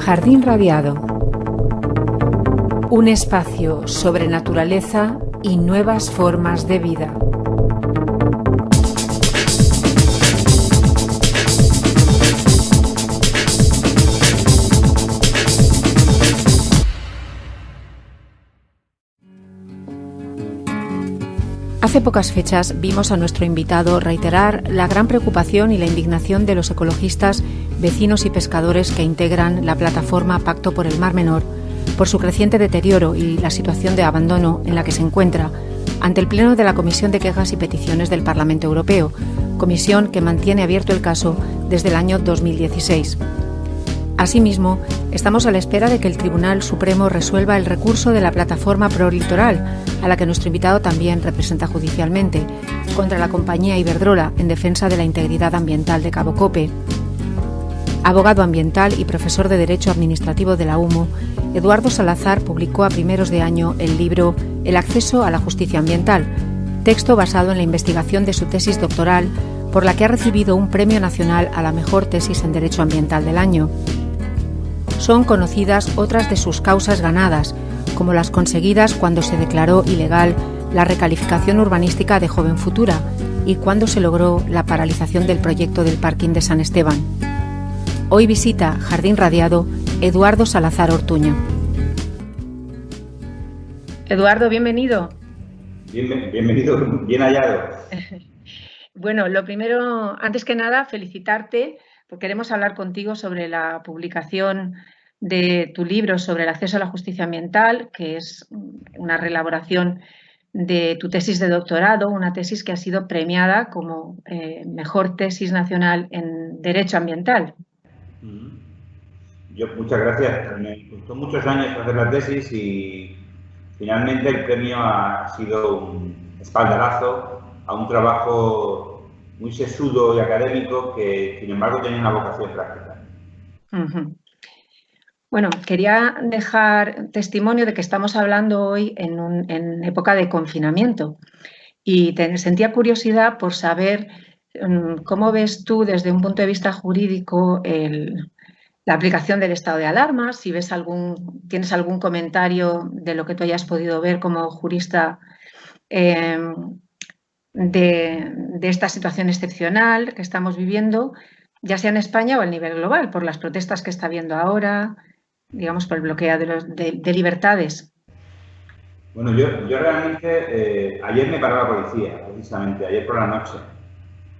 Jardín Radiado. Un espacio sobre naturaleza y nuevas formas de vida. Hace pocas fechas vimos a nuestro invitado reiterar la gran preocupación y la indignación de los ecologistas, vecinos y pescadores que integran la plataforma Pacto por el Mar Menor por su creciente deterioro y la situación de abandono en la que se encuentra ante el Pleno de la Comisión de Quejas y Peticiones del Parlamento Europeo, comisión que mantiene abierto el caso desde el año 2016. Asimismo, estamos a la espera de que el Tribunal Supremo resuelva el recurso de la plataforma ProLitoral, a la que nuestro invitado también representa judicialmente, contra la compañía Iberdrola en defensa de la integridad ambiental de Cabo Cope. Abogado ambiental y profesor de Derecho Administrativo de la UMO, Eduardo Salazar publicó a primeros de año el libro El acceso a la justicia ambiental, texto basado en la investigación de su tesis doctoral, por la que ha recibido un premio nacional a la mejor tesis en Derecho Ambiental del año. Son conocidas otras de sus causas ganadas, como las conseguidas cuando se declaró ilegal la recalificación urbanística de Joven Futura y cuando se logró la paralización del proyecto del parking de San Esteban. Hoy visita Jardín Radiado Eduardo Salazar Ortuño. Eduardo, bienvenido. Bienvenido, bien hallado. Bueno, lo primero, antes que nada, felicitarte, porque queremos hablar contigo sobre la publicación de tu libro sobre el acceso a la justicia ambiental, que es una reelaboración de tu tesis de doctorado, una tesis que ha sido premiada como mejor tesis nacional en Derecho Ambiental. Muchas gracias. Me costó muchos años hacer la tesis y finalmente el premio ha sido un espaldarazo a un trabajo muy sesudo y académico que, sin embargo, tenía una vocación práctica. Bueno, quería dejar testimonio de que estamos hablando hoy en época de confinamiento y sentía curiosidad por saber cómo ves tú desde un punto de vista jurídico la aplicación del estado de alarma, si tienes algún comentario de lo que tú hayas podido ver como jurista de esta situación excepcional que estamos viviendo, ya sea en España o a nivel global, por las protestas que está habiendo ahora, digamos, por el bloqueo de libertades. Bueno, yo realmente, ayer me paró la policía, precisamente, ayer por la noche.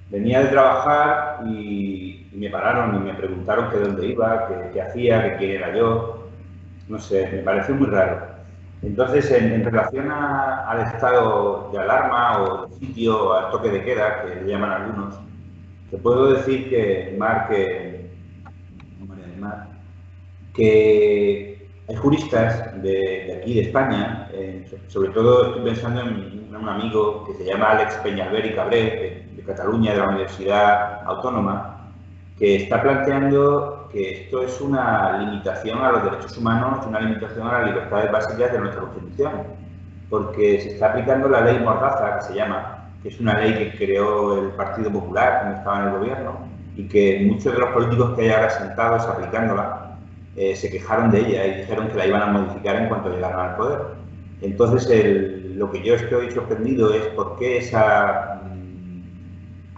Venía de trabajar y me pararon y me preguntaron que dónde iba, qué hacía, que quién era yo. No sé, me pareció muy raro. Entonces, en relación al estado de alarma o de sitio, al toque de queda, que le llaman algunos, te puedo decir que hay juristas de aquí, de España, sobre todo estoy pensando en un amigo que se llama Àlex Peñalver i Cabré, de Cataluña, de la Universidad Autónoma, que está planteando que esto es una limitación a los derechos humanos, una limitación a las libertades básicas de nuestra Constitución, porque se está aplicando la ley Mordaza, que se llama, que es una ley que creó el Partido Popular cuando estaba en el gobierno y que muchos de los políticos que hay ahora sentados aplicándola se quejaron de ella y dijeron que la iban a modificar en cuanto llegaran al poder. Entonces, lo que yo estoy sorprendido es por qué esa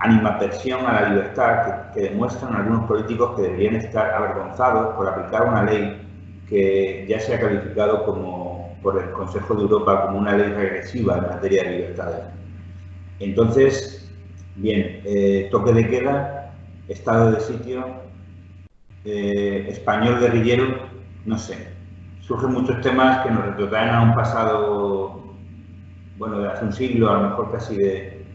animadversión a la libertad que demuestran algunos políticos que deberían estar avergonzados por aplicar una ley que ya se ha calificado por el Consejo de Europa como una ley regresiva en materia de libertades. Entonces, bien, toque de queda, estado de sitio, español guerrillero, no sé. Surgen muchos temas que nos retrotraen a un pasado, bueno, de hace un siglo, a lo mejor casi de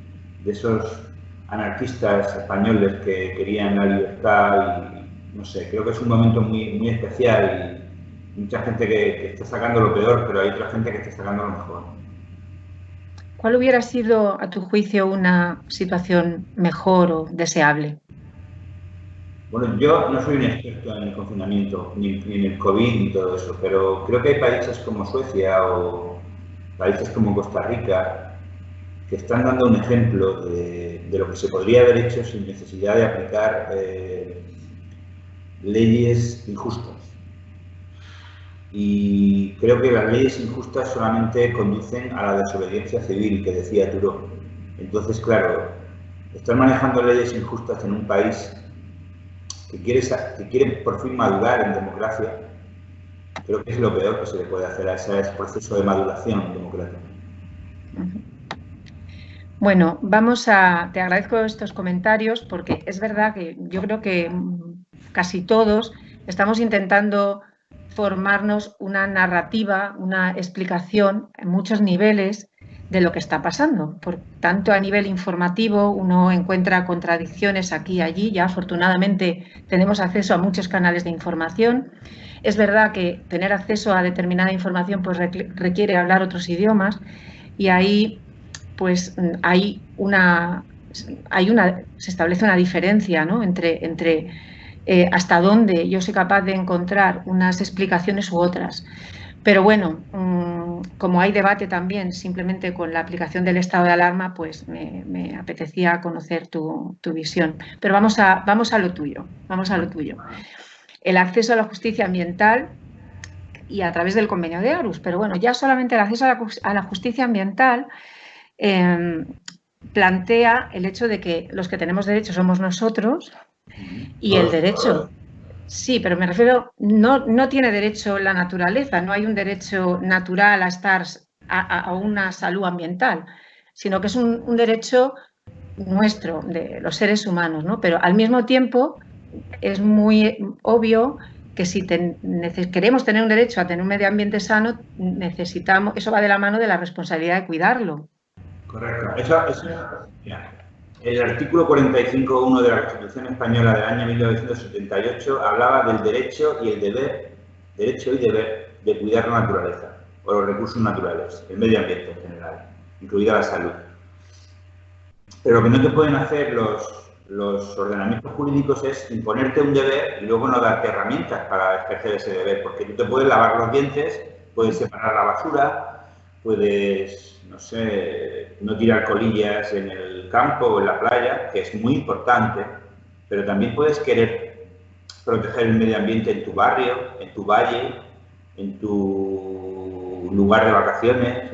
esos anarquistas españoles que querían la libertad y, no sé, creo que es un momento muy, muy especial y mucha gente que está sacando lo peor, pero hay otra gente que está sacando lo mejor. ¿Cuál hubiera sido, a tu juicio, una situación mejor o deseable? Bueno, yo no soy un experto en el confinamiento, ni en el COVID ni todo eso, pero creo que hay países como Suecia o países como Costa Rica que están dando un ejemplo de lo que se podría haber hecho sin necesidad de aplicar leyes injustas. Y creo que las leyes injustas solamente conducen a la desobediencia civil, que decía Thoreau. Entonces, claro, estar manejando leyes injustas en un país que quiere por fin madurar en democracia, creo que es lo peor que se le puede hacer a ese proceso de maduración democrática. Bueno, te agradezco estos comentarios porque es verdad que yo creo que casi todos estamos intentando formarnos una narrativa, una explicación en muchos niveles de lo que está pasando. Por tanto, a nivel informativo uno encuentra contradicciones aquí y allí. Ya afortunadamente tenemos acceso a muchos canales de información. Es verdad que tener acceso a determinada información pues requiere hablar otros idiomas y ahí pues se establece una diferencia, ¿no? entre hasta dónde yo soy capaz de encontrar unas explicaciones u otras. Pero bueno, como hay debate también simplemente con la aplicación del estado de alarma, pues me apetecía conocer tu visión. Pero vamos a lo tuyo, El acceso a la justicia ambiental y a través del convenio de Aarhus. Pero bueno, ya solamente el acceso a la justicia ambiental plantea el hecho de que los que tenemos derecho somos nosotros y el derecho, sí, pero me refiero, no tiene derecho la naturaleza, no hay un derecho natural a estar a una salud ambiental, sino que es un derecho nuestro, de los seres humanos, ¿no? Pero al mismo tiempo es muy obvio que si queremos tener un derecho a tener un medio ambiente sano, eso va de la mano de la responsabilidad de cuidarlo. Correcto. El artículo 45.1 de la Constitución Española del año 1978 hablaba del derecho y deber de cuidar la naturaleza o los recursos naturales, el medio ambiente en general, incluida la salud. Pero lo que no te pueden hacer los ordenamientos jurídicos es imponerte un deber y luego no darte herramientas para ejercer ese deber, porque tú te puedes lavar los dientes, puedes separar la basura, puedes, no sé, no tirar colillas en el campo o en la playa, que es muy importante, pero también puedes querer proteger el medio ambiente en tu barrio, en tu valle, en tu lugar de vacaciones,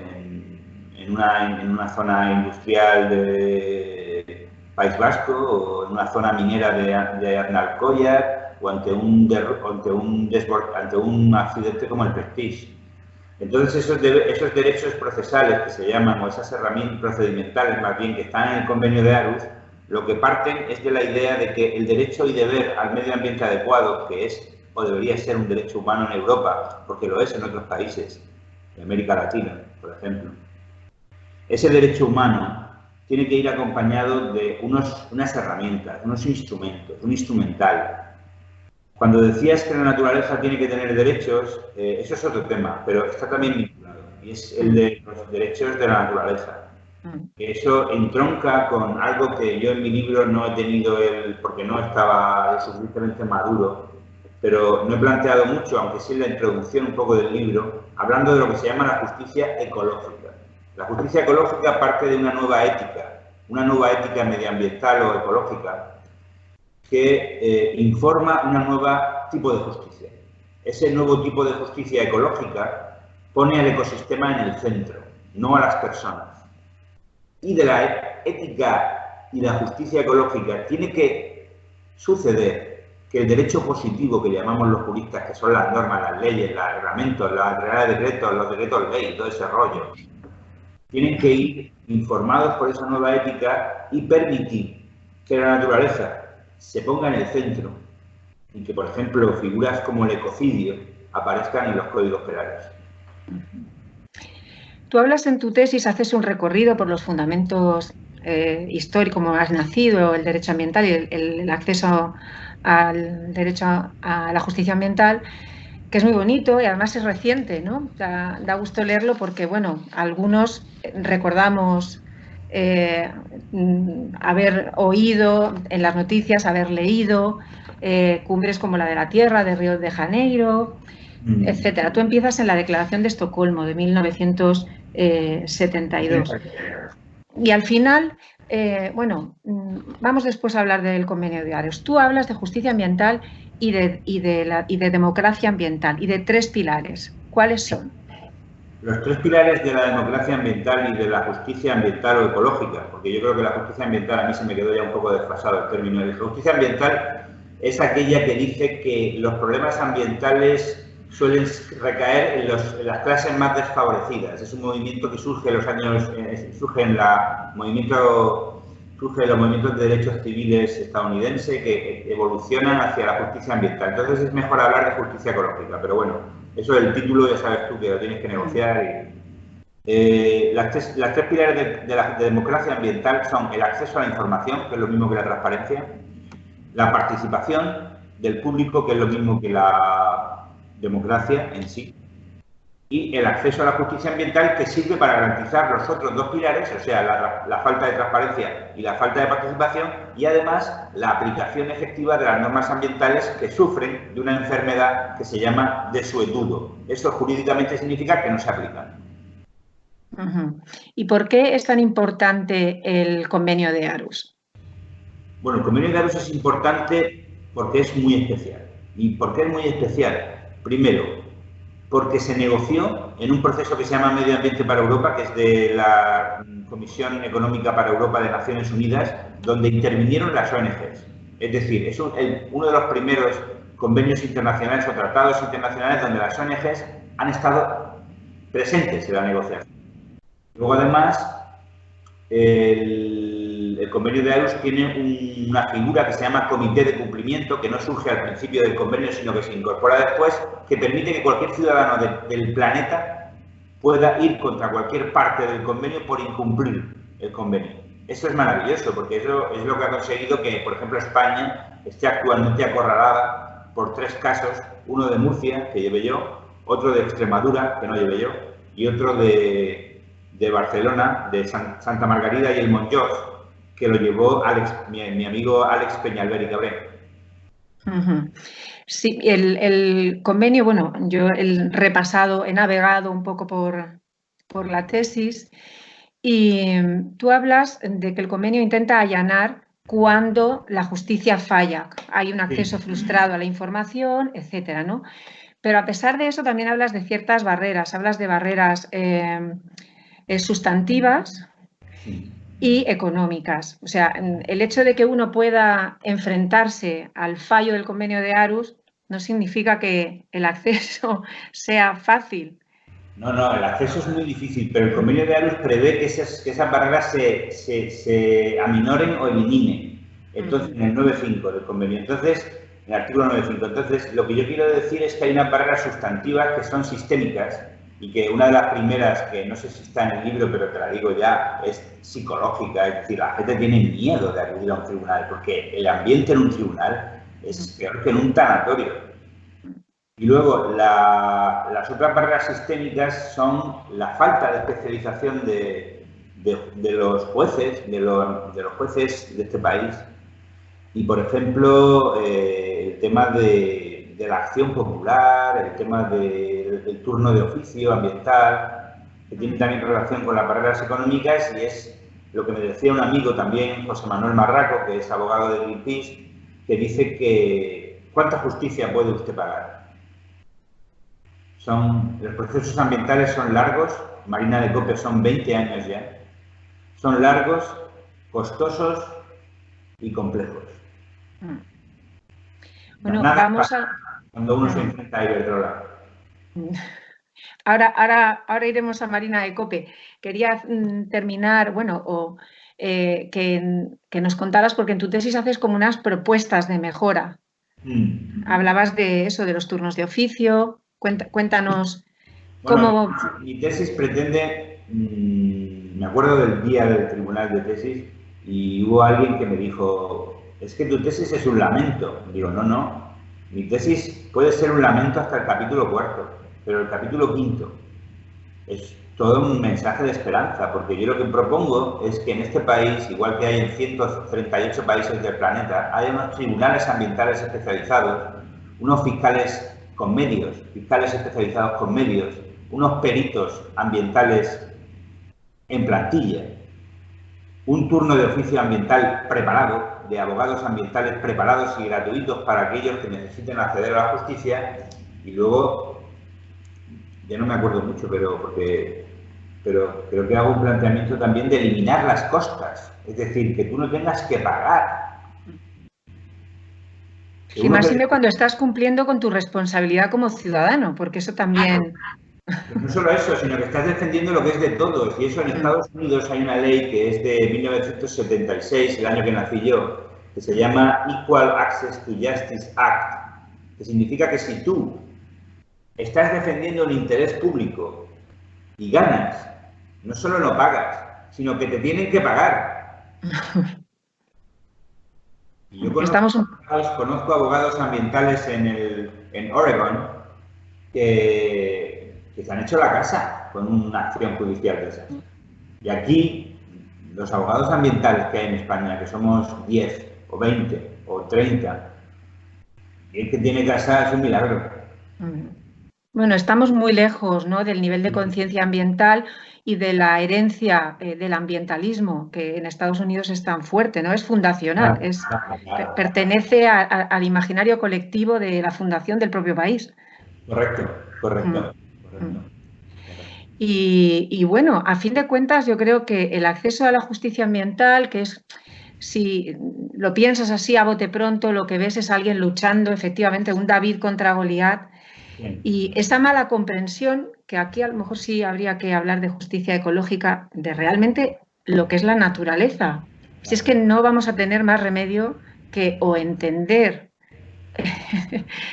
en una zona industrial de País Vasco o en una zona minera de Arnalcoya o ante un accidente como el Prestige. Entonces, esos derechos procesales que se llaman, o esas herramientas procedimentales más bien que están en el convenio de Aarhus, lo que parten es de la idea de que el derecho y deber al medio ambiente adecuado, que es o debería ser un derecho humano en Europa, porque lo es en otros países, en América Latina, por ejemplo, ese derecho humano tiene que ir acompañado de unas herramientas, unos instrumentos, un instrumental. Cuando decías que la naturaleza tiene que tener derechos, eso es otro tema, pero está también vinculado, y es el de los derechos de la naturaleza. Eso entronca con algo que yo en mi libro no he tenido, porque no estaba lo suficientemente maduro, pero no he planteado mucho, aunque sí en la introducción un poco del libro, hablando de lo que se llama la justicia ecológica. La justicia ecológica parte de una nueva ética medioambiental o ecológica, que informa un nuevo tipo de justicia. Ese nuevo tipo de justicia ecológica pone al ecosistema en el centro, no a las personas. Y de la ética y la justicia ecológica tiene que suceder que el derecho positivo que llamamos los juristas, que son las normas, las leyes, los reglamentos, los reales decretos, los decretos ley, todo ese rollo, tienen que ir informados por esa nueva ética y permitir que la naturaleza se ponga en el centro y que, por ejemplo, figuras como el ecocidio aparezcan en los códigos penales. Tú hablas en tu tesis, haces un recorrido por los fundamentos históricos, como has nacido, el derecho ambiental y el acceso al derecho a la justicia ambiental, que es muy bonito y además es reciente, ¿no? Da gusto leerlo porque, bueno, algunos recordamos haber oído en las noticias, haber leído cumbres como la de la Tierra, de Río de Janeiro, etcétera. Tú empiezas en la Declaración de Estocolmo de 1972 y al final vamos después a hablar del convenio de Aarhus. Tú hablas de justicia ambiental y de democracia ambiental y de 3 pilares. ¿Cuáles son? Los 3 pilares de la democracia ambiental y de la justicia ambiental o ecológica, porque yo creo que la justicia ambiental, a mí se me quedó ya un poco desfasado el término. La justicia ambiental es aquella que dice que los problemas ambientales suelen recaer en las clases más desfavorecidas. Es un movimiento que surge en los años, surge en los movimientos de derechos civiles estadounidenses que evolucionan hacia la justicia ambiental. Entonces es mejor hablar de justicia ecológica, pero bueno. Eso del título ya sabes tú que lo tienes que negociar. Las tres pilares de democracia ambiental son el acceso a la información, que es lo mismo que la transparencia, la participación del público, que es lo mismo que la democracia en sí, y el acceso a la justicia ambiental, que sirve para garantizar los otros 2 pilares, o sea, la falta de transparencia y la falta de participación, y además la aplicación efectiva de las normas ambientales que sufren de una enfermedad que se llama desuetudo. Eso jurídicamente significa que no se aplican. ¿Y por qué es tan importante el convenio de Aarhus? Bueno, el convenio de Aarhus es importante porque es muy especial. ¿Y por qué es muy especial? Primero, porque se negoció en un proceso que se llama Medio Ambiente para Europa, que es de la Comisión Económica para Europa de Naciones Unidas, donde intervinieron las ONGs. Es decir, es uno de los primeros convenios internacionales o tratados internacionales donde las ONGs han estado presentes en la negociación. Luego, además, el convenio de Aarhus tiene una figura que se llama Comité de Cumplimiento, que no surge al principio del convenio, sino que se incorpora después, que permite que cualquier ciudadano del planeta pueda ir contra cualquier parte del convenio por incumplir el convenio. Eso es maravilloso, porque eso es lo que ha conseguido que, por ejemplo, España esté actualmente acorralada por 3 casos, uno de Murcia, que llevé yo, otro de Extremadura, que no llevé yo, y otro de Barcelona, de Santa Margarida y el Montjós, que lo llevó mi amigo Àlex Peñalver y Cabré. Sí, el convenio, bueno, yo he repasado, he navegado un poco por la tesis y tú hablas de que el convenio intenta allanar cuando la justicia falla, hay un acceso frustrado a la información, etcétera, ¿no? Pero a pesar de eso también hablas de ciertas barreras, hablas de barreras sustantivas y económicas. O sea, el hecho de que uno pueda enfrentarse al fallo del convenio de Aarhus no significa que el acceso sea fácil. No, el acceso es muy difícil, pero el convenio de Aarhus prevé que esas barreras se aminoren o eliminen. Entonces, en el 9.5 del convenio. Entonces, en el artículo 9.5. Entonces, lo que yo quiero decir es que hay unas barreras sustantivas que son sistémicas y que una de las primeras, que no sé si está en el libro, pero te la digo ya, es psicológica. Es decir, la gente tiene miedo de acudir a un tribunal porque el ambiente en un tribunal es peor que en un tanatorio. Y luego, las otras barreras sistémicas son la falta de especialización de los jueces, de los jueces de este país. Y, por ejemplo, el tema de la acción popular, el tema del turno de oficio ambiental, que tiene también relación con las barreras económicas, y es lo que me decía un amigo también, José Manuel Marraco, que es abogado de Greenpeace, que dice que ¿cuánta justicia puede usted pagar? Los procesos ambientales son largos, Marina de Cope son 20 años ya, son largos, costosos y complejos. Bueno, nada vamos pasa cuando uno se enfrenta a Iberdrola. Ahora iremos a Marina de Cope. Quería terminar, bueno, que nos contaras, porque en tu tesis haces como unas propuestas de mejora. Hablabas de eso, de los turnos de oficio. Cuéntanos cómo... Mi tesis pretende, me acuerdo del día del tribunal de tesis, y hubo alguien que me dijo, es que tu tesis es un lamento. Digo, no, mi tesis puede ser un lamento hasta el capítulo 4, pero el capítulo 5 es todo un mensaje de esperanza, porque yo lo que propongo es que en este país, igual que hay en 138 países del planeta, hay unos tribunales ambientales especializados, unos fiscales con medios, fiscales especializados con medios, unos peritos ambientales en plantilla, un turno de oficio ambiental preparado, de abogados ambientales preparados y gratuitos para aquellos que necesiten acceder a la justicia, y luego, ya no me acuerdo mucho, pero creo que hago un planteamiento también de eliminar las costas, es decir, que tú no tengas que pagar. Sí, más sirve cuando estás cumpliendo con tu responsabilidad como ciudadano, porque eso también... Pues no solo eso, sino que estás defendiendo lo que es de todos. Y eso en Estados Unidos hay una ley que es de 1976, el año que nací yo, que se llama Equal Access to Justice Act, que significa que si tú estás defendiendo un interés público y ganas, no solo no pagas, sino que te tienen que pagar. Y yo conozco abogados ambientales en Oregon que se han hecho la casa con una acción judicial de esas. Y aquí, los abogados ambientales que hay en España, que somos 10 o 20 o 30, y el que tiene casa es un milagro. Bueno, estamos muy lejos, ¿no?, del nivel de conciencia ambiental y de la herencia del ambientalismo, que en Estados Unidos es tan fuerte, ¿no? Es fundacional, pertenece al imaginario colectivo de la fundación del propio país. Correcto. Y bueno, a fin de cuentas, yo creo que el acceso a la justicia ambiental, que es, si lo piensas así a bote pronto, lo que ves es alguien luchando, efectivamente, un David contra Goliat. Y esa mala comprensión, que aquí a lo mejor sí habría que hablar de justicia ecológica, de realmente lo que es la naturaleza. Si es que no vamos a tener más remedio que o entender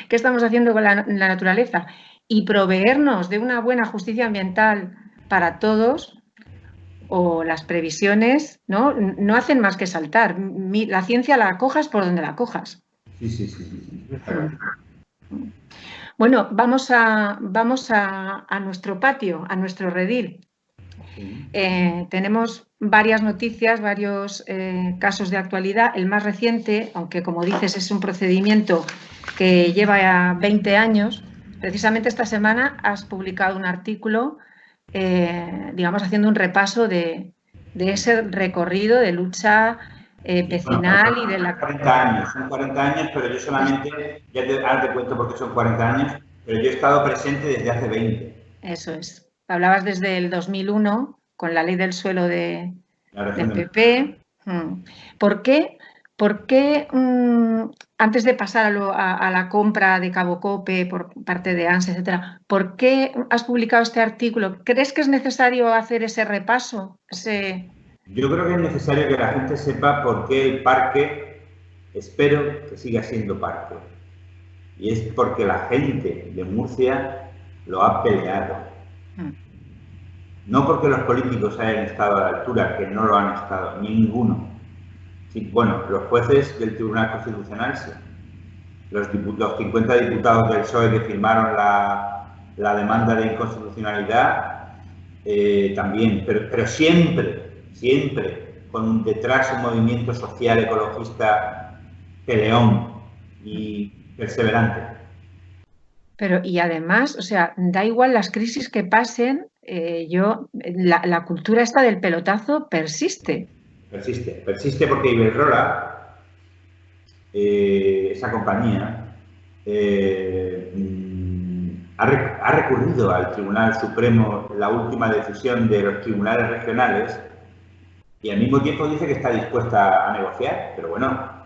qué estamos haciendo con la naturaleza y proveernos de una buena justicia ambiental para todos, o las previsiones no hacen más que saltar. La ciencia la cojas por donde la cojas. Sí. Bueno, vamos a nuestro patio, a nuestro redil. Tenemos varias noticias, varios casos de actualidad. El más reciente, aunque como dices es un procedimiento que lleva ya 20 años, precisamente esta semana has publicado un artículo, digamos, haciendo un repaso de ese recorrido de lucha vecinal y de la... Son 40 años, pero yo solamente, ahora te cuento por qué son 40 años, pero yo he estado presente desde hace 20. Eso es. Hablabas desde el 2001 con la ley del suelo del PP. ¿Por qué, antes de pasar a la compra de Cabo Cope por parte de ANS, etcétera, por qué has publicado este artículo? ¿Crees que es necesario hacer ese repaso? Yo creo que es necesario que la gente sepa por qué el parque, espero que siga siendo parque. Y es porque la gente de Murcia lo ha peleado. No porque los políticos hayan estado a la altura, que no lo han estado, ninguno. Sí, bueno, los jueces del Tribunal Constitucional sí. Los 50 diputados del PSOE que firmaron la demanda de inconstitucionalidad también, pero siempre con detrás un movimiento social ecologista peleón y perseverante. Pero y además, o sea, da igual las crisis que pasen, la cultura esta del pelotazo persiste. Persiste porque Iberdrola, esa compañía, ha recurrido al Tribunal Supremo la última decisión de los tribunales regionales y al mismo tiempo dice que está dispuesta a negociar, pero bueno,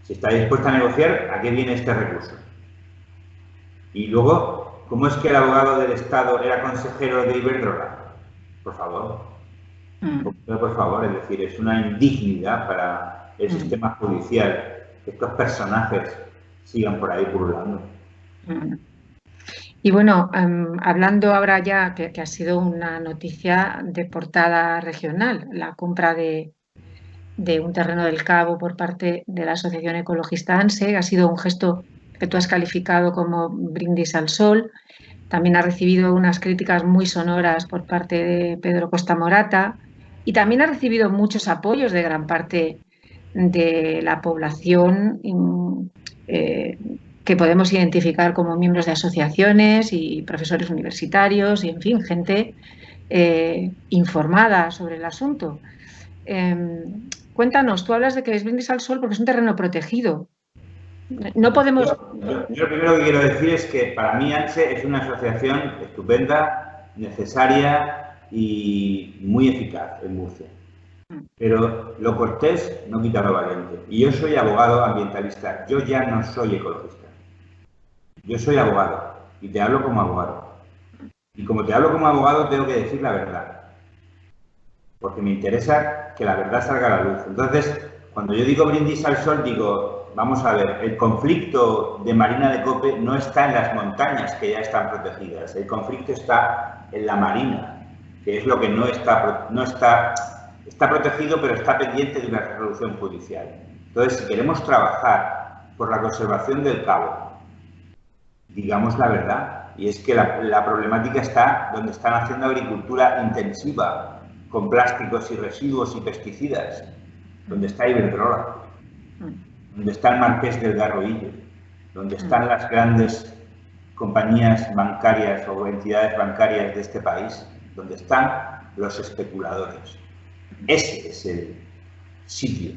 si está dispuesta a negociar, ¿a qué viene este recurso? Y luego, ¿cómo es que el abogado del Estado era consejero de Iberdrola? Por favor, es decir, es una indignidad para el sistema judicial que estos personajes sigan por ahí pululando. Y bueno, hablando ahora ya que ha sido una noticia de portada regional, la compra de un terreno del Cabo por parte de la Asociación Ecologista ANSE, ha sido un gesto que tú has calificado como brindis al sol. También ha recibido unas críticas muy sonoras por parte de Pedro Costa Morata y también ha recibido muchos apoyos de gran parte de la población que podemos identificar como miembros de asociaciones y profesores universitarios y, en fin, gente informada sobre el asunto. Cuéntanos, tú hablas de que es brindis al sol porque es un terreno protegido. No podemos... Yo lo primero que quiero decir es que para mí ANSE es una asociación estupenda, necesaria y muy eficaz en Murcia. Pero lo cortés no quita lo valiente. Y yo soy abogado ambientalista, yo ya no soy ecologista. Yo soy abogado y te hablo como abogado. Y como te hablo como abogado tengo que decir la verdad. Porque me interesa que la verdad salga a la luz. Entonces, cuando yo digo brindis al sol, digo, vamos a ver, el conflicto de Marina de Cope no está en las montañas que ya están protegidas. El conflicto está en la marina, que es lo que no está protegido, pero está pendiente de una resolución judicial. Entonces, si queremos trabajar por la conservación del cabo, digamos la verdad, y es que la problemática está donde están haciendo agricultura intensiva, con plásticos y residuos y pesticidas, donde está Iberdrola, donde está el Marqués del Garroillo, donde están las grandes compañías bancarias o entidades bancarias de este país, donde están los especuladores. Ese es el sitio.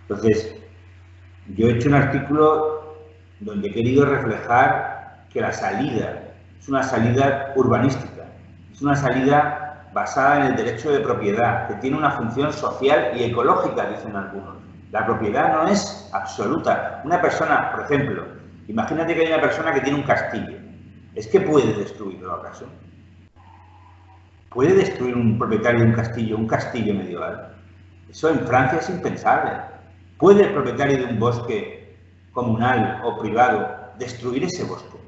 Entonces, yo he hecho un artículo donde he querido reflejar que la salida es una salida urbanística, es una salida basada en el derecho de propiedad, que tiene una función social y ecológica, dicen algunos. La propiedad no es absoluta. Una persona, por ejemplo, imagínate que hay una persona que tiene un castillo. ¿Es que puede destruirlo acaso? ¿Puede destruir un propietario de un castillo medieval? Eso en Francia es impensable. ¿Puede el propietario de un bosque comunal o privado destruir ese bosque?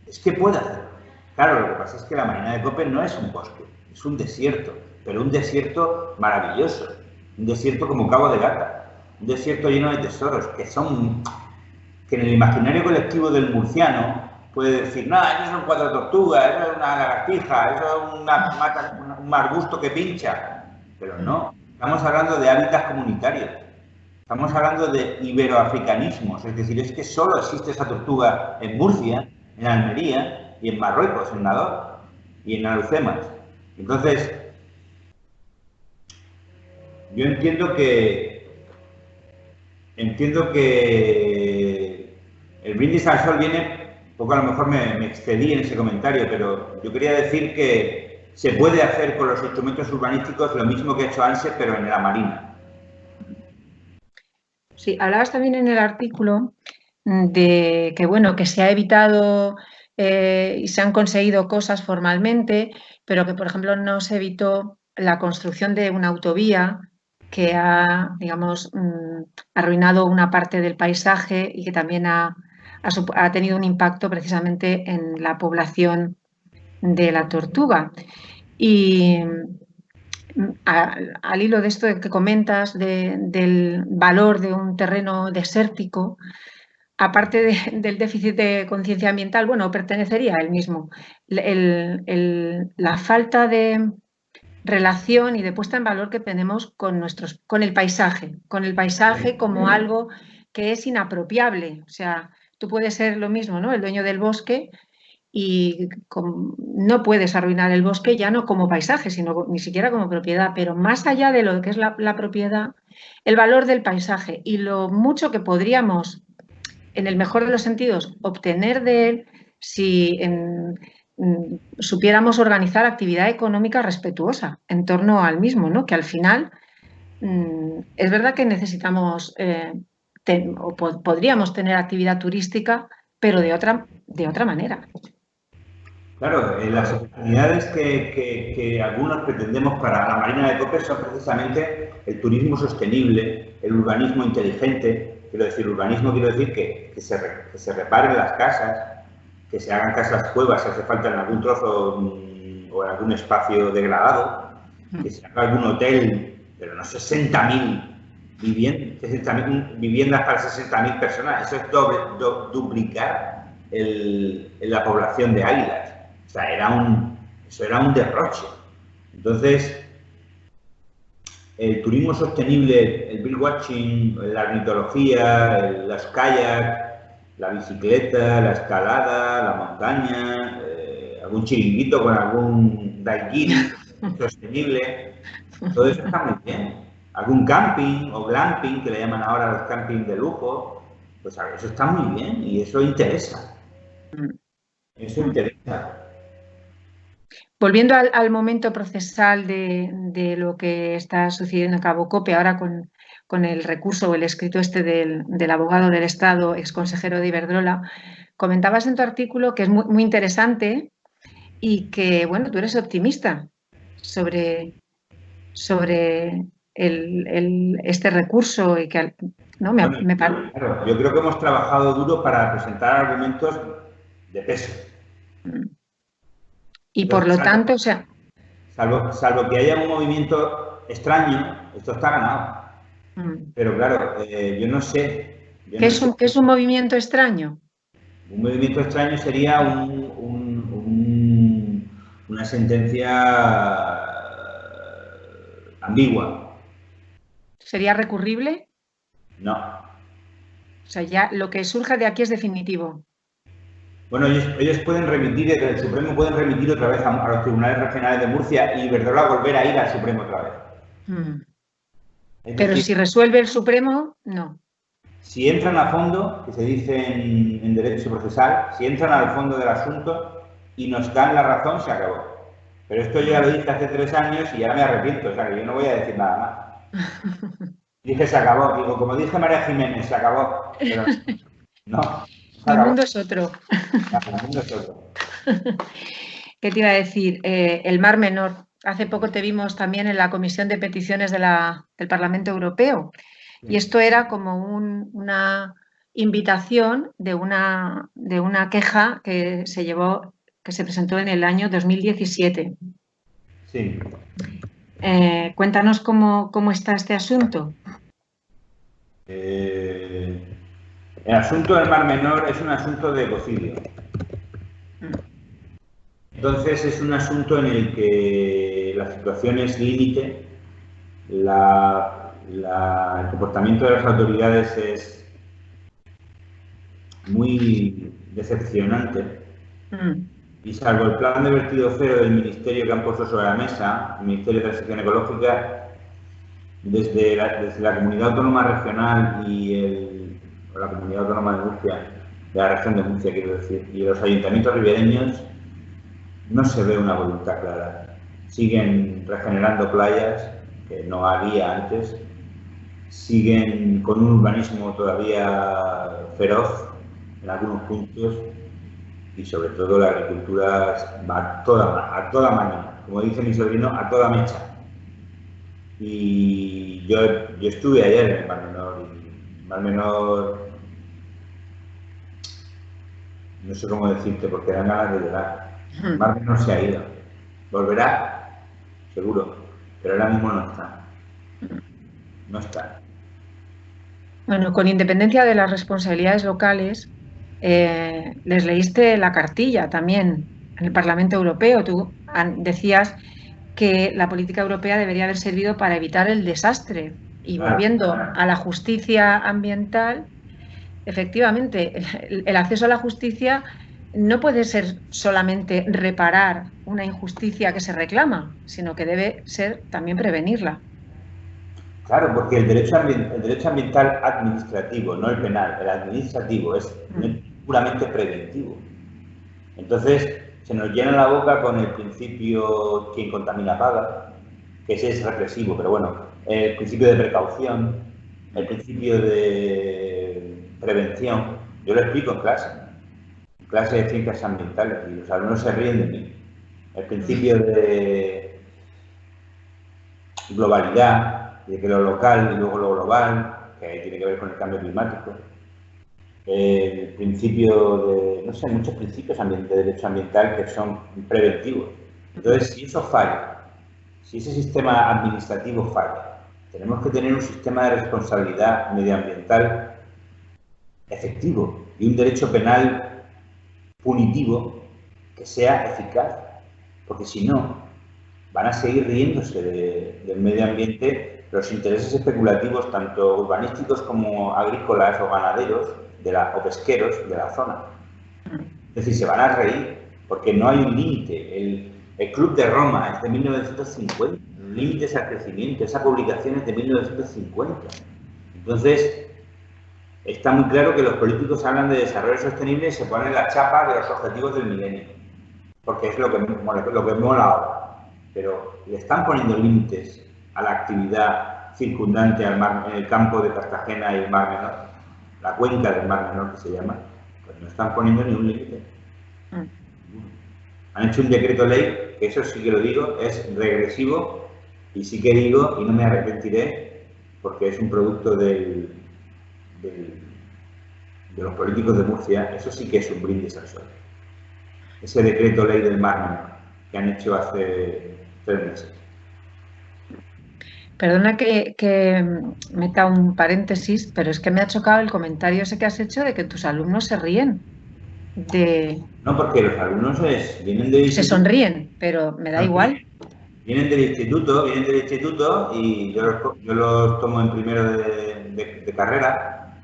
Es que puede hacerlo. Claro, lo que pasa es que la Marina de Cope no es un bosque, es un desierto, pero un desierto maravilloso, un desierto como Cabo de Gata, un desierto lleno de tesoros, que en el imaginario colectivo del murciano puede decir, no, eso son 4 tortugas, eso es una lagartija, eso es un arbusto que pincha, pero no, estamos hablando de hábitats comunitarios, estamos hablando de iberoafricanismos, es decir, es que solo existe esa tortuga en Murcia, en Almería y en Marruecos, en Nador y en Alhucemas. Entonces, yo entiendo que el brindis al sol viene, poco a lo mejor me excedí en ese comentario, pero yo quería decir que se puede hacer con los instrumentos urbanísticos lo mismo que ha hecho ANSE, pero en la marina. Sí, hablabas también en el artículo de que, bueno, que se ha evitado y se han conseguido cosas formalmente, pero que, por ejemplo, no se evitó la construcción de una autovía que ha, digamos, arruinado una parte del paisaje y que también ha tenido un impacto precisamente en la población de la tortuga. Y al hilo de esto que comentas del valor de un terreno desértico, aparte del déficit de conciencia ambiental, bueno, pertenecería a él mismo. La falta de relación y de puesta en valor que tenemos con el paisaje como algo que es inapropiable. O sea, tú puedes ser lo mismo, ¿no? El dueño del bosque y no puedes arruinar el bosque ya no como paisaje, sino ni siquiera como propiedad, pero más allá de lo que es la propiedad, el valor del paisaje y lo mucho que podríamos, en el mejor de los sentidos, obtener de él si supiéramos organizar actividad económica respetuosa en torno al mismo, ¿no? Que al final es verdad que necesitamos o podríamos tener actividad turística, pero de otra manera. Claro, las oportunidades que algunos pretendemos para la Marina de Cope son precisamente el turismo sostenible, el urbanismo inteligente. Quiero decir que se reparen las casas, que se hagan casas cuevas si hace falta en algún trozo o en algún espacio degradado, que se haga algún hotel, pero no 60.000 viviendas para 60.000 personas. Eso es duplicar la población de Águilas. O sea, eso era un derroche. Entonces, el turismo sostenible, el birdwatching, la ornitología, los kayaks, la bicicleta, la escalada, la montaña, algún chiringuito con algún daiquiri, sostenible, todo eso está muy bien. Algún camping o glamping, que le llaman ahora los campings de lujo, pues eso está muy bien y eso interesa. Eso interesa. Volviendo al momento procesal de lo que está sucediendo en Cabo Cope, ahora con el recurso o el escrito este del abogado del Estado, exconsejero de Iberdrola, comentabas en tu artículo que es muy interesante y que, bueno, tú eres optimista sobre este recurso y que, ¿no? Claro, yo creo que hemos trabajado duro para presentar argumentos de peso. Y por lo tanto, o sea... Salvo que haya un movimiento extraño, esto está ganado. Pero claro, yo no sé. ¿Qué es un movimiento extraño? Un movimiento extraño sería una sentencia ambigua. ¿Sería recurrible? No. O sea, ya lo que surja de aquí es definitivo. Bueno, ellos pueden remitir, desde el Supremo pueden remitir otra vez a los tribunales regionales de Murcia y Iberdrola volver a ir al Supremo otra vez. Pero si resuelve el Supremo, no. Si entran a fondo, que se dice en derecho procesal, si entran al fondo del asunto y nos dan la razón, se acabó. Pero esto yo ya lo dije hace 3 años y ahora me arrepiento, o sea que yo no voy a decir nada más. Dije se acabó, digo, como dije María Jiménez, se acabó. Pero no. Mi mundo es otro. El mundo es otro. ¿Qué te iba a decir? El Mar Menor. Hace poco te vimos también en la Comisión de Peticiones del Parlamento Europeo. Y esto era como una invitación de una queja que se presentó en el año 2017. Sí. Cuéntanos cómo está este asunto. El asunto del Mar Menor es un asunto de ecocidio. Entonces es un asunto en el que la situación es límite, el comportamiento de las autoridades es muy decepcionante y salvo el plan de vertido cero del Ministerio que han puesto sobre la mesa, el Ministerio de Transición Ecológica, desde la Comunidad Autónoma Regional y la Comunidad Autónoma de Murcia, de la región de Murcia quiero decir, y los ayuntamientos ribereños, no se ve una voluntad clara. Siguen regenerando playas, que no había antes, siguen con un urbanismo todavía feroz en algunos puntos y sobre todo la agricultura va a toda mañana, como dice mi sobrino, a toda mecha. Y yo estuve ayer en el Mar Menor y el Mar Menor, no sé cómo decirte porque dan ganas de llorar. El Mar Menor se ha ido, volverá, seguro, pero ahora mismo no está. No está. Bueno, con independencia de las responsabilidades locales, les leíste la cartilla también en el Parlamento Europeo. Tú decías que la política europea debería haber servido para evitar el desastre. Y volviendo a la justicia ambiental, efectivamente, el acceso a la justicia no puede ser solamente reparar una injusticia que se reclama, sino que debe ser también prevenirla. Claro, porque el derecho ambiental administrativo, no el penal, el administrativo es puramente preventivo. Entonces, se nos llena la boca con el principio quien contamina paga, que ese es represivo, pero bueno, el principio de precaución, el principio de prevención, yo lo explico en clase de ciencias ambientales, y los alumnos se ríen de mí. El principio de globalidad, de que lo local y luego lo global, que ahí tiene que ver con el cambio climático. El principio de, no sé, muchos principios de derecho ambiental que son preventivos. Entonces, si eso falla, si ese sistema administrativo falla, tenemos que tener un sistema de responsabilidad medioambiental efectivo y un derecho penal punitivo que sea eficaz, porque si no, van a seguir riéndose del medio ambiente los intereses especulativos, tanto urbanísticos como agrícolas o ganaderos o pesqueros de la zona. Es decir, se van a reír porque no hay un límite. El Club de Roma es de 1950, Límites al crecimiento, esa publicación es de 1950. Entonces, está muy claro que los políticos hablan de desarrollo sostenible y se ponen la chapa de los objetivos del milenio, porque es lo que mola ahora. Pero le están poniendo límites a la actividad circundante al mar, en el campo de Cartagena y el Mar Menor, la cuenca del Mar Menor que se llama, pues no están poniendo ni un límite. Han hecho un decreto ley, que eso sí que lo digo, es regresivo, y sí que digo, y no me arrepentiré, porque es un producto de los políticos de Murcia, eso sí que es un brindis al sol. Ese decreto ley del Mar Menor que han hecho hace 3 meses. Perdona que meta un paréntesis, pero es que me ha chocado el comentario ese que has hecho de que tus alumnos se ríen. No, porque los alumnos vienen del instituto. Se sonríen, pero me da igual. Vienen del instituto y yo los tomo en primero de carrera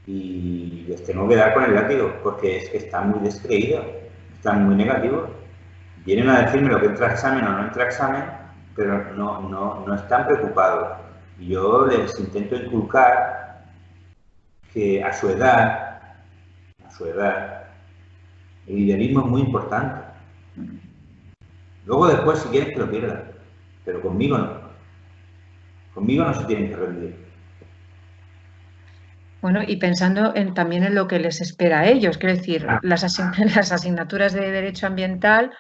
y les tengo que dar con el látigo, porque es que están muy descreídos, están muy negativos. Vienen a decirme lo que entra a examen o no entra a examen, pero no están preocupados. Y yo les intento inculcar que a su edad, el liderismo es muy importante. Luego después, si quieren, que lo pierdan. Pero conmigo no. Conmigo no se tienen que rendir. Bueno, y pensando también en lo que les espera a ellos. Quiero decir, las asignaturas de Derecho Ambiental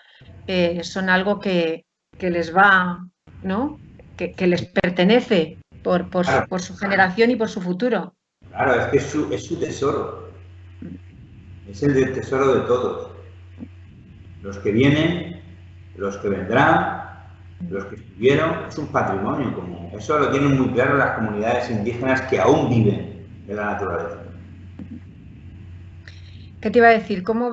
son algo que les va, ¿no? Que les pertenece por su generación y por su futuro. Claro, es que es su tesoro. Es el del tesoro de todos. Los que vienen, los que vendrán, los que estuvieron, es un patrimonio común. Eso lo tienen muy claro las comunidades indígenas que aún viven de la naturaleza. ¿Qué te iba a decir? ¿Cómo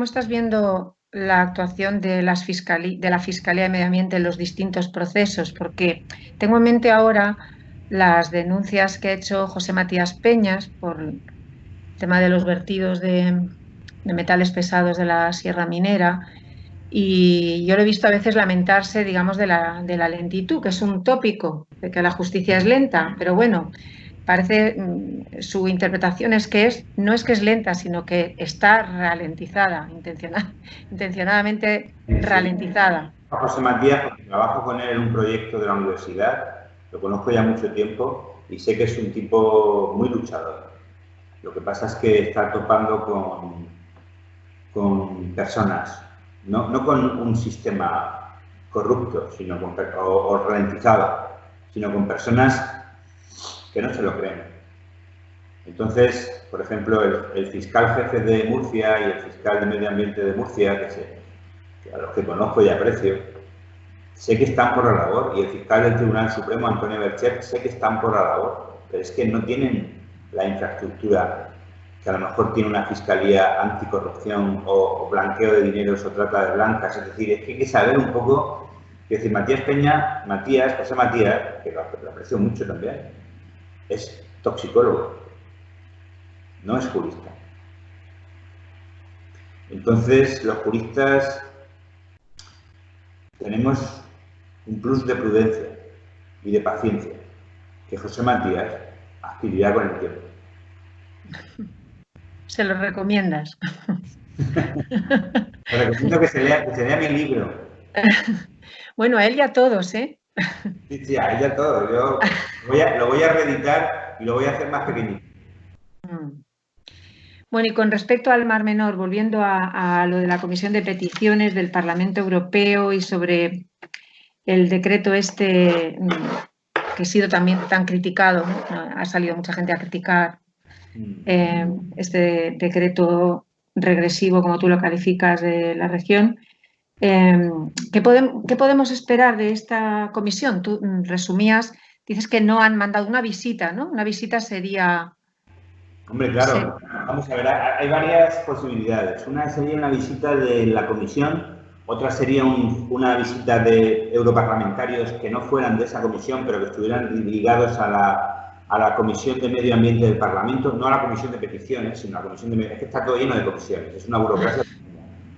estás viendo la actuación de la Fiscalía de Medio Ambiente en los distintos procesos? Porque tengo en mente ahora las denuncias que ha hecho José Matías Peñas por el tema de los vertidos de metales pesados de la Sierra Minera, y yo lo he visto a veces lamentarse, digamos, de la lentitud, que es un tópico, de que la justicia es lenta, pero bueno, parece, su interpretación es que no es que es lenta, sino que está ralentizada, intencionadamente ralentizada. José Matías, porque trabajo con él en un proyecto de la universidad, lo conozco ya mucho tiempo y sé que es un tipo muy luchador. Lo que pasa es que está topando con personas, no con un sistema corrupto o ralentizado, sino con personas que no se lo creen. Entonces, por ejemplo, el fiscal jefe de Murcia y el fiscal de Medio Ambiente de Murcia, que a los que conozco y aprecio, sé que están por la labor, y el fiscal del Tribunal Supremo, Antonio Berchet, sé que están por la labor, pero es que no tienen la infraestructura que a lo mejor tiene una fiscalía anticorrupción o blanqueo de dineros o trata de blancas. Es decir, es que hay que saber un poco, es decir, José Matías, que lo aprecio mucho también, es toxicólogo, no es jurista. Entonces, los juristas tenemos un plus de prudencia y de paciencia que José Matías adquirirá con el tiempo. ¿Se lo recomiendas? Le recomiendo que se lea mi libro. Bueno, a él y a todos, ¿eh? Sí, a él y a todos. Yo lo voy a reeditar y lo voy a hacer más pequeñito. Bueno, y con respecto al Mar Menor, volviendo a lo de la Comisión de Peticiones del Parlamento Europeo y sobre el decreto que ha sido también tan criticado, ¿no? Ha salido mucha gente a criticar este decreto regresivo, como tú lo calificas, de la región. ¿Qué podemos esperar de esta comisión? Tú resumías, dices que no han mandado una visita, ¿no? Una visita sería... Hombre, claro, vamos a ver, hay varias posibilidades. Una sería una visita de la comisión, otra sería una visita de europarlamentarios que no fueran de esa comisión, pero que estuvieran ligados a la Comisión de Medio Ambiente del Parlamento, no a la Comisión de Peticiones, sino a la Comisión de Medio Ambiente. Es que está todo lleno de comisiones, es una burocracia.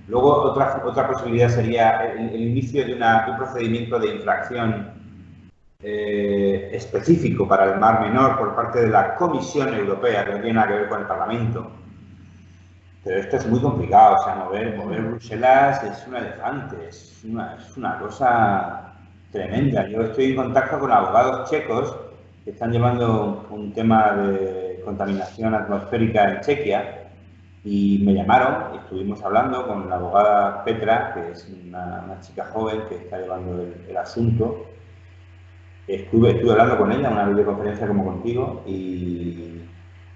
Luego, otra posibilidad sería el inicio de un procedimiento de infracción específico para el Mar Menor por parte de la Comisión Europea, que no tiene nada que ver con el Parlamento. Pero esto es muy complicado, o sea, mover Bruselas es un elefante, es una cosa tremenda. Yo estoy en contacto con abogados checos que están llevando un tema de contaminación atmosférica en Chequia y me llamaron y estuvimos hablando con la abogada Petra, que es una chica joven que está llevando el asunto. Estuve hablando con ella en una videoconferencia como contigo y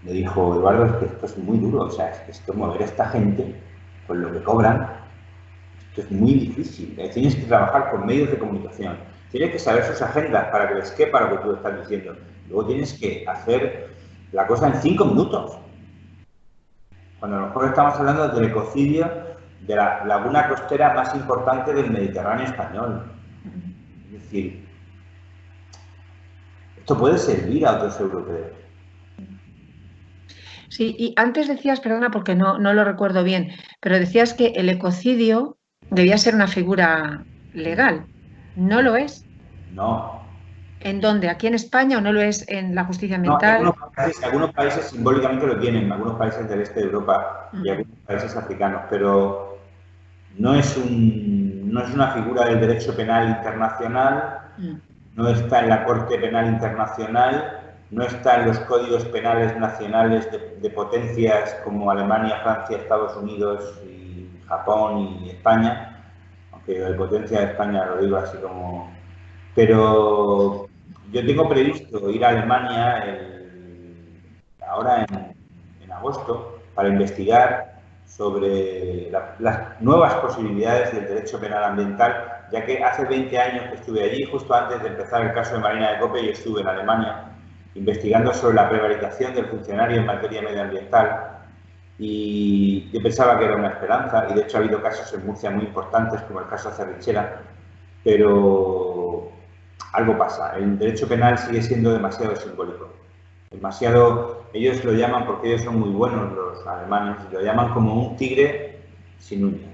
me dijo, Eduardo, es que esto es muy duro, o sea, es que esto, mover a esta gente con lo que cobran, esto es muy difícil. Tienes que trabajar con medios de comunicación, tienes que saber sus agendas para que les quepa lo que tú estás diciendo. Luego tienes que hacer la cosa en 5 minutos. Cuando a lo mejor estamos hablando del ecocidio de la laguna costera más importante del Mediterráneo español. Es decir, esto puede servir a otros europeos. Sí, y antes decías, perdona porque no lo recuerdo bien, pero decías que el ecocidio debía ser una figura legal. ¿No lo es? No. ¿En dónde? ¿Aquí en España o no lo es en la justicia No, ambiental? algunos países simbólicamente lo tienen, algunos países del este de Europa y algunos países africanos, pero no es una figura del derecho penal internacional, no está en la Corte Penal Internacional, no está en los códigos penales nacionales de potencias como Alemania, Francia, Estados Unidos y Japón y España, aunque de potencia de España lo digo así como... Pero yo tengo previsto ir a Alemania ahora en agosto para investigar sobre las nuevas posibilidades del derecho penal ambiental, ya que hace 20 años que estuve allí, justo antes de empezar el caso de Marina de Coppe, yo estuve en Alemania investigando sobre la prevaricación del funcionario en materia medioambiental y yo pensaba que era una esperanza, y de hecho ha habido casos en Murcia muy importantes, como el caso Cerrichera, pero algo pasa. El derecho penal sigue siendo demasiado simbólico. Ellos lo llaman, porque ellos son muy buenos los alemanes, lo llaman como un tigre sin uñas.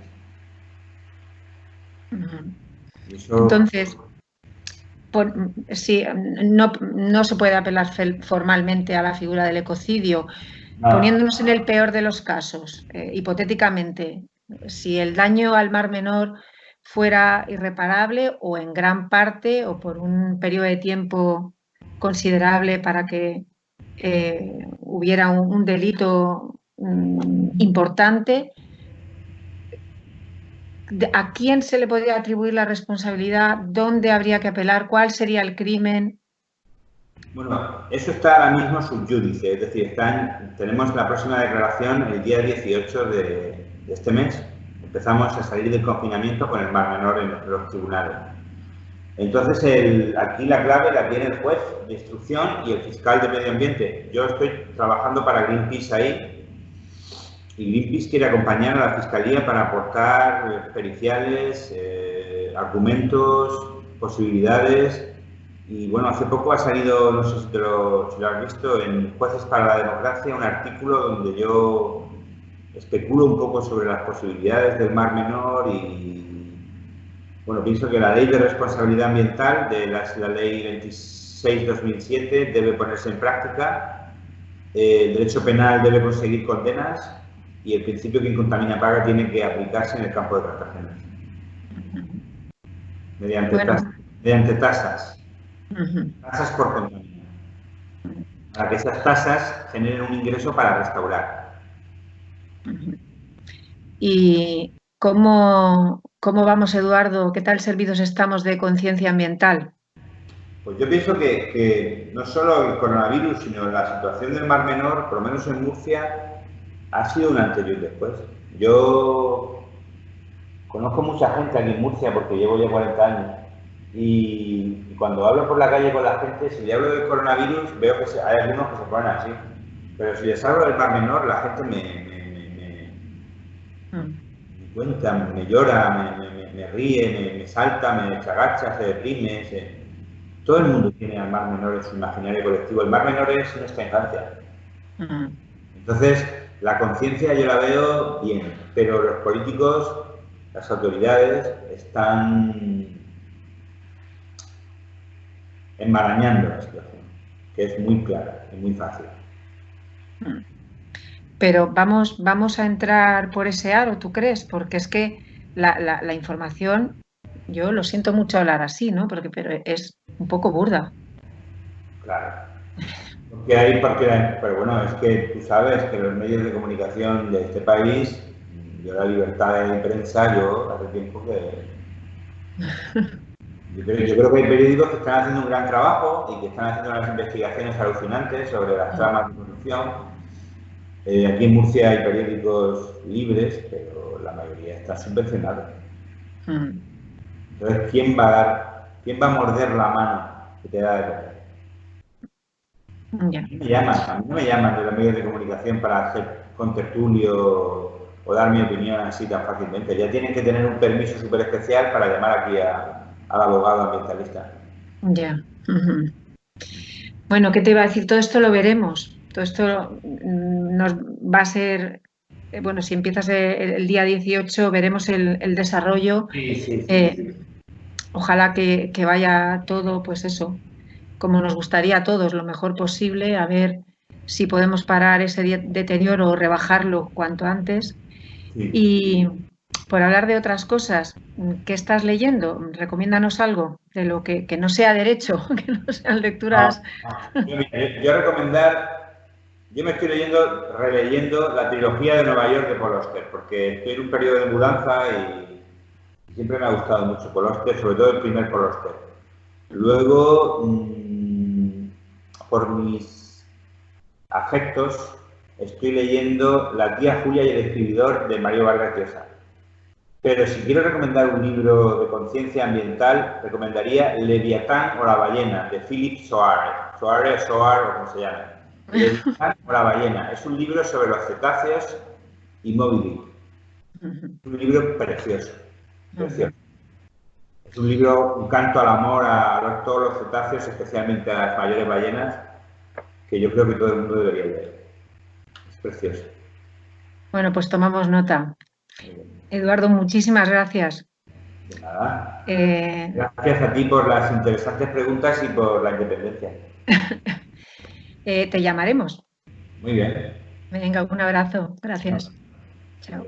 Eso... Entonces, sí, no se puede apelar formalmente a la figura del ecocidio. Poniéndonos en el peor de los casos, hipotéticamente, si el daño al Mar Menor fuera irreparable o en gran parte o por un periodo de tiempo considerable para que hubiera un delito importante, ¿a quién se le podría atribuir la responsabilidad? ¿Dónde habría que apelar? ¿Cuál sería el crimen? Bueno, eso está ahora mismo sub judice, es decir, tenemos la próxima declaración el día 18 de este mes. Empezamos a salir del confinamiento con el Mar Menor en los tribunales. Entonces, aquí la clave la tiene el juez de instrucción y el fiscal de medio ambiente. Yo estoy trabajando para Greenpeace ahí y Greenpeace quiere acompañar a la fiscalía para aportar periciales, argumentos, posibilidades. Y bueno, hace poco ha salido, no sé si lo has visto, en Jueces para la Democracia, un artículo donde yo especulo un poco sobre las posibilidades del Mar Menor y, bueno, pienso que la Ley de Responsabilidad Ambiental, la Ley 26/2007, debe ponerse en práctica, el derecho penal debe conseguir condenas y el principio quien contamina paga tiene que aplicarse en el campo de Cartagena. Mediante tasas. Tasas por contaminar, para que esas tasas generen un ingreso para restaurar. ¿Y cómo vamos, Eduardo? ¿Qué tal servidos estamos de conciencia ambiental? Pues yo pienso que no solo el coronavirus, sino la situación del Mar Menor, por lo menos en Murcia, ha sido un antes y un después. Yo conozco mucha gente aquí en Murcia porque llevo ya 40 años. Y cuando hablo por la calle con la gente, si le hablo del coronavirus, veo que hay algunos que se ponen así. Pero si les hablo del Mar Menor, la gente me cuenta, me llora, me ríe, me salta, se agacha, se deprime. Todo el mundo tiene al Mar Menor en su imaginario colectivo. El Mar Menor es nuestra infancia. Entonces, La conciencia yo la veo bien, pero los políticos, las autoridades, están enmarañando la situación, que es muy clara y muy fácil. Pero vamos a entrar por ese aro, ¿tú crees? Porque es que la información, yo lo siento mucho hablar así, ¿no? Pero es un poco burda. Claro. Pero bueno, es que tú sabes que los medios de comunicación de este país, yo la libertad de prensa, yo hace tiempo que... Yo creo que hay periódicos que están haciendo un gran trabajo y que están haciendo unas investigaciones alucinantes sobre las tramas de corrupción. Aquí en Murcia hay periódicos libres, pero la mayoría está subvencionada. Entonces, quién va a morder la mano que te da de comer? Ya. A mí no me llaman de los medios de comunicación para hacer contertulio o dar mi opinión así tan fácilmente. Ya tienen que tener un permiso súper especial para llamar aquí al abogado ambientalista. Ya. Bueno, ¿qué te iba a decir? Todo esto lo veremos. Todo esto nos va a ser, bueno, si empiezas el día 18, veremos el desarrollo. Sí. Ojalá que vaya todo, pues eso, como nos gustaría a todos, lo mejor posible, a ver si podemos parar ese deterioro o rebajarlo cuanto antes. Sí. Y por hablar de otras cosas, ¿qué estás leyendo? Recomiéndanos algo de lo que no sea derecho, que no sean lecturas. Yo me estoy releyendo la trilogía de Nueva York de Paul Auster, porque estoy en un periodo de mudanza y siempre me ha gustado mucho Paul Auster, sobre todo el primer Paul Auster. Luego, por mis afectos, estoy leyendo La tía Julia y el escribidor de Mario Vargas Llosa. Pero si quiero recomendar un libro de conciencia ambiental, recomendaría Leviatán o la ballena, de Philip Soares, o como se llama. Leviatán o la ballena. Es un libro sobre los cetáceos y Moby Dick. Es un libro precioso, precioso. Es un libro, un canto al amor a todos los cetáceos, especialmente a las mayores ballenas, que yo creo que todo el mundo debería leer. Es precioso. Bueno, pues tomamos nota. Eduardo, muchísimas gracias. De nada. Gracias a ti por las interesantes preguntas y por la independencia. Te llamaremos. Muy bien. Venga, un abrazo. Gracias. Chao.